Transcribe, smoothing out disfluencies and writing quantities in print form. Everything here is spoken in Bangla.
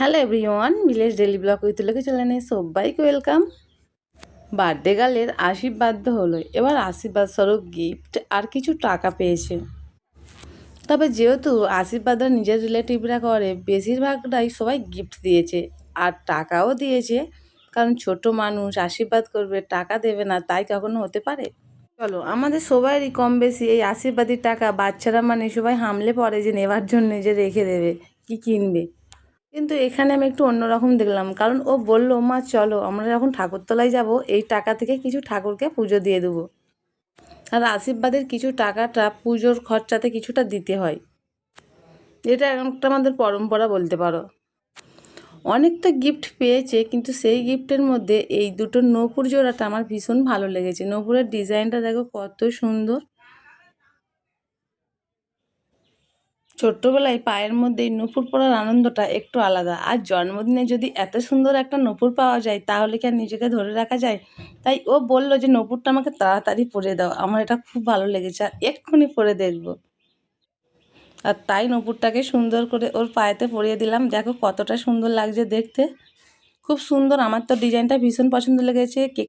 Hello everyone, village daily blog with লোকে চ্যানেলে সবাইকে ওয়েলকাম। বার্থডে গার্লের আশীর্বাদ হলো, এবার আশীর্বাদ স্বরূপ গিফট আর কিছু টাকা পেয়েছে। তবে যেহেতু আশীর্বাদরা নিজের রিলেটিভরা করে, বেশিরভাগটাই সবাই গিফট দিয়েছে আর টাকাও দিয়েছে। কারণ ছোট মানুষ আশীর্বাদ করবে, টাকা দেবে না, তাই কখনো হতে পারে? চলো, আমাদের সবারই কম বেশি এই আশীর্বাদী টাকা বাচ্চারা মানে সবাই হামলে পড়ে যে নেবার জন্য, যে রেখে দেবে কি কিনবে। কিন্তু এখানে আমি একটু অন্যরকম দেখলাম, কারণ ও বললো মা চলো আমরা যখন ঠাকুরতলায় যাব এই টাকা থেকে কিছু ঠাকুরকে পুজো দিয়ে দেবো। আর আশীর্বাদের কিছু টাকাটা পুজোর খরচাতে কিছুটা দিতে হয়, এটা একটা আমাদের পরম্পরা বলতে পারো। অনেক তো গিফট পেয়েছে, কিন্তু সেই গিফটের মধ্যে এই দুটো নূপুর জোড়াটা আমার ভীষণ ভালো লেগেছে। নূপুরের ডিজাইনটা দেখো কত সুন্দর। ছোট্টবেলায় পায়ের মধ্যে এই নূপুর পরার আনন্দটা একটু আলাদা, আর জন্মদিনে যদি এত সুন্দর একটা নূপুর পাওয়া যায় তাহলে কি আর নিজেকে ধরে রাখা যায়? তাই ও বলল যে নূপুরটা আমাকে তাড়াতাড়ি পরে দাও, আমার এটা খুব ভালো লেগেছে আর এক্ষুনি পরে দেখবো। আর তাই নূপুরটাকে সুন্দর করে ওর পায়েতে পরিয়ে দিলাম। দেখো কতটা সুন্দর লাগছে দেখতে, খুব সুন্দর। আমার তো ডিজাইনটা ভীষণ পছন্দ লেগেছে।